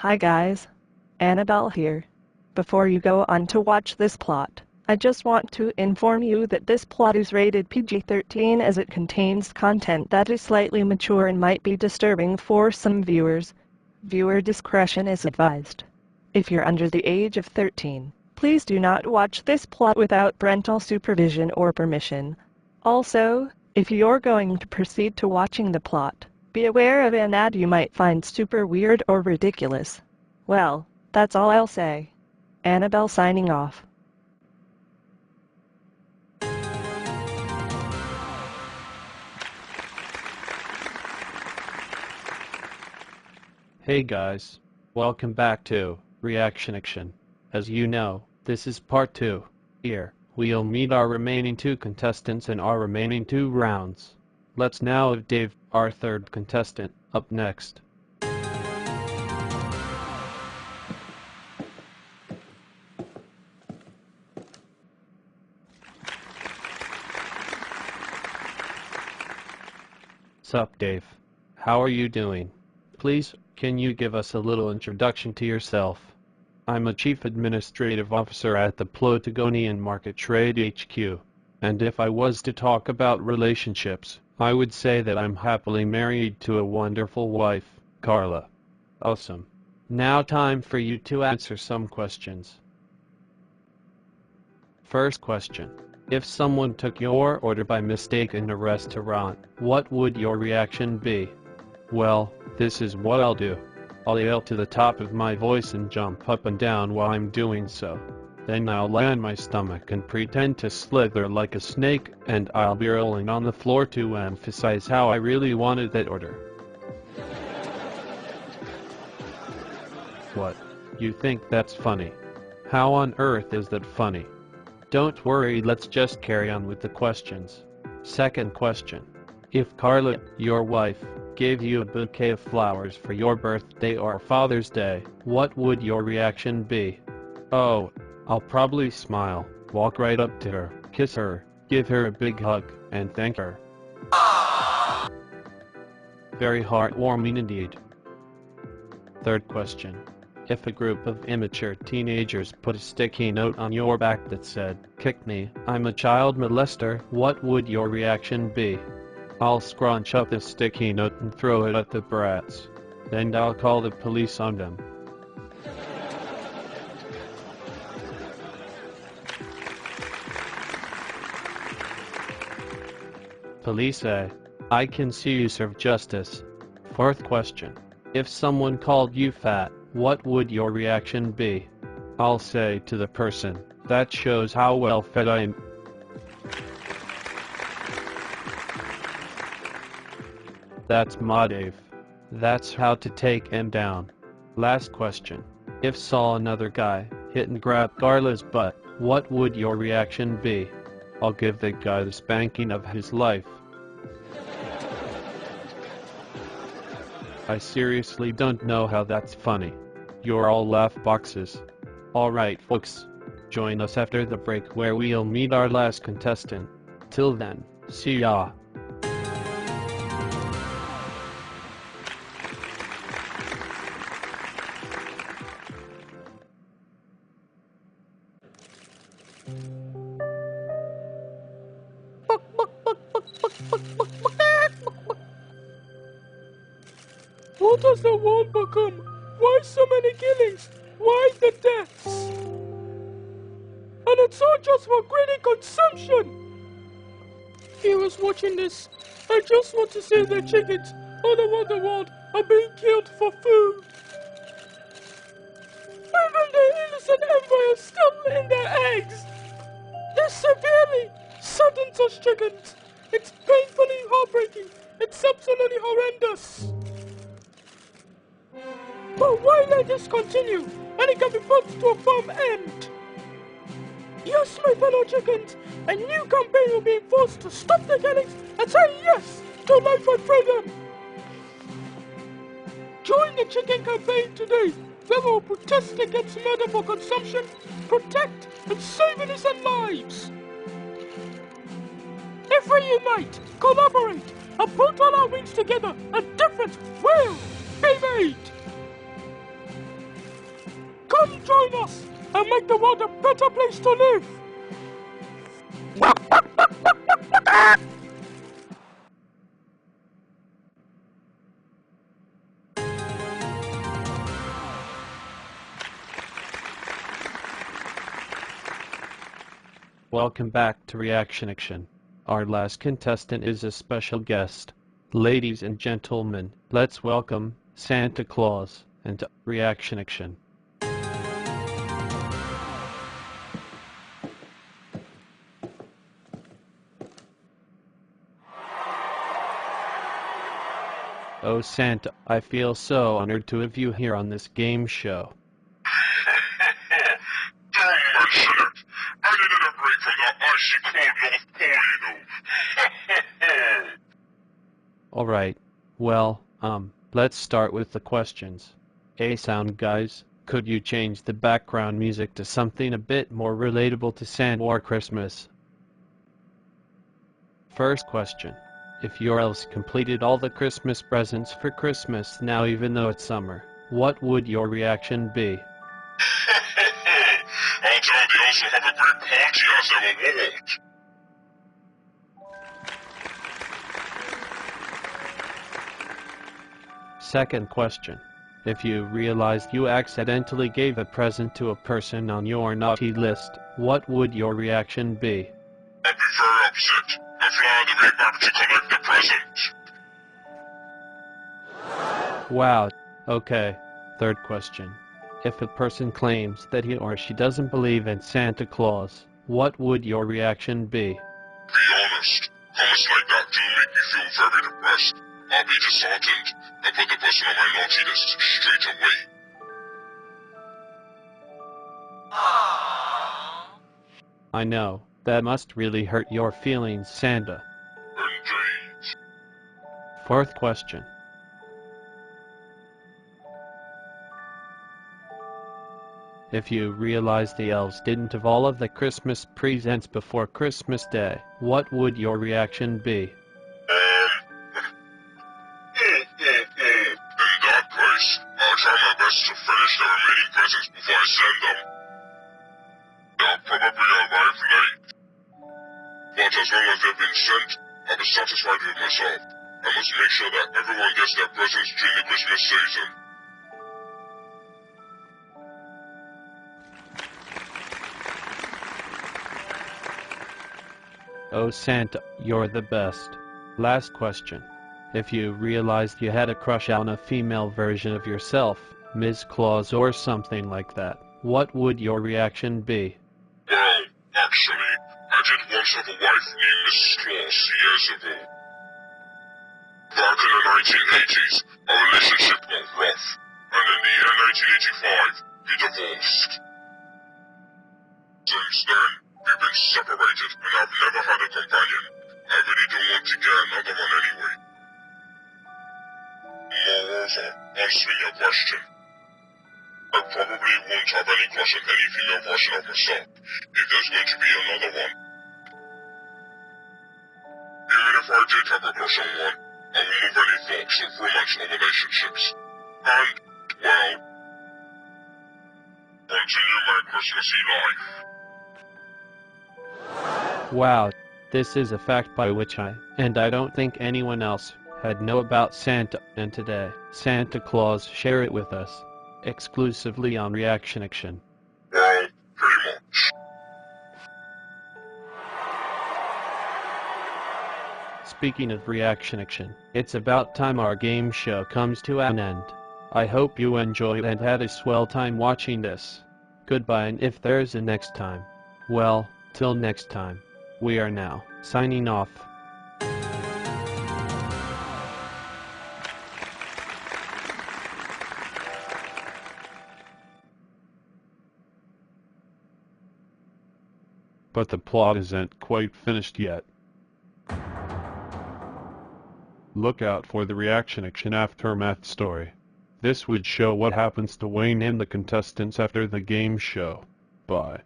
Hi guys, Annabelle here. Before you go on to watch this plot, I just want to inform you that this plot is rated PG-13 as it contains content that is slightly mature and might be disturbing for some viewers. Viewer discretion is advised. If you're under the age of 13, please do not watch this plot without parental supervision or permission. Also, if you're going to proceed to watching the plot, be aware of an ad you might find super weird or ridiculous. Well, that's all I'll say. Annabelle signing off. Hey guys, welcome back to Reaction Action. As you know, this is part 2. Here, we'll meet our remaining 2 contestants in our remaining 2 rounds. Let's now have Dave, our 3rd contestant, up next. Sup Dave, how are you doing? Please, can you give us a little introduction to yourself? I'm a Chief Administrative Officer at the Plotagonian Market Trade HQ, and if I was to talk about relationships, I would say that I'm happily married to a wonderful wife, Carla. Awesome. Now time for you to answer some questions. First question. If someone took your order by mistake in a restaurant, what would your reaction be? Well, this is what I'll do. I'll yell to the top of my voice and jump up and down while I'm doing so. Then I'll lay on my stomach and pretend to slither like a snake, and I'll be rolling on the floor to emphasize how I really wanted that order. What? You think that's funny? How on earth is that funny? Don't worry, let's just carry on with the questions. Second question. If Carla, your wife, gave you a bouquet of flowers for your birthday or Father's Day, what would your reaction be? Oh, I'll probably smile, walk right up to her, kiss her, give her a big hug, and thank her. Very heartwarming indeed. Third question. If a group of immature teenagers put a sticky note on your back that said, "Kick me, I'm a child molester," what would your reaction be? I'll scrunch up the sticky note and throw it at the brats. Then I'll call the police on them. Police say, I can see you serve justice. Fourth question. If someone called you fat, what would your reaction be? I'll say to the person, that shows how well fed I am. That's Ma Dave. That's how to take him down. Last question. If saw another guy hit and grab Carla's butt, what would your reaction be? I'll give the guy the spanking of his life. I seriously don't know how that's funny. You're all laugh boxes. Alright folks, join us after the break where we'll meet our last contestant. Till then, see ya. What does the world become? Why so many killings? Why the deaths? And it's all just for greedy consumption! Viewers watching this, I just want to say that chickens all over the world are being killed for food. Even the innocent embryos still laying their eggs. They severely sudden such chickens. It's painfully heartbreaking. It's absolutely horrendous. But why let this continue, and it can be brought to a firm end? Yes, my fellow chickens, a new campaign will be enforced to stop the killings and say yes to life and freedom. Join the chicken campaign today, where we will protest against murder for consumption, protect and save innocent lives. If we unite, collaborate, and put all our wings together, a difference will be made. Everybody join us and make the world a better place to live! Welcome back to Reaction Action. Our last contestant is a special guest. Ladies and gentlemen, let's welcome Santa Claus and Reaction Action. Oh Santa, I feel so honored to have you here on this game show. Don't mention it. I needed a break from that icy cold North Pole, you know. Alright, well, let's start with the questions. Sound guys, could you change the background music to something a bit more relatable to Santa or Christmas? First question. If your elves completed all the Christmas presents for Christmas now even though it's summer, what would your reaction be? I'll tell them they also have a great party as their reward. Second question. If you realized you accidentally gave a present to a person on your naughty list, what would your reaction be? I'd be very upset and fly all the way back to collect the present. Wow. Okay. Third question. If a person claims that he or she doesn't believe in Santa Claus, what would your reaction be? Be honest. Comments like that do make me feel very depressed. I'll be disheartened and put the person on my naughty list straight away. I know. That must really hurt your feelings, Santa. Indeed. Fourth question. If you realized the elves didn't have all of the Christmas presents before Christmas Day, what would your reaction be? In that case, I'll try my best to finish the remaining presents before I send them. They'll probably arrive late. But as long as they've been sent, I'll be satisfied with myself. I must make sure that everyone gets their presents during the Christmas season. Oh Santa, you're the best. Last question. If you realized you had a crush on a female version of yourself, Ms. Claus or something like that, what would your reaction be? Well, actually, I did once have a wife named Mrs. Claus years ago. Back in the 1980s, our relationship got rough, and in the year 1985, we divorced. Since then, we've been separated, and I've never had a companion. I really don't want to get another one anyway. Moreover, answering your question, I probably won't have any crush on any female version of myself, if there's going to be another one. Even if I did have a crush on one, I will move any thoughts of romance or relationships. And, well, continue my Christmassy life. Wow, this is a fact by which I don't think anyone else had know about Santa, and today, Santa Claus share it with us, exclusively on Reaction Action. Well, pretty much. Speaking of Reaction Action, it's about time our game show comes to an end. I hope you enjoyed and had a swell time watching this. Goodbye, and if there's a next time, well, till next time, we are now signing off. But the plot isn't quite finished yet. Look out for the Reaction Action Aftermath story. This would show what happens to Wayne and the contestants after the game show. Bye.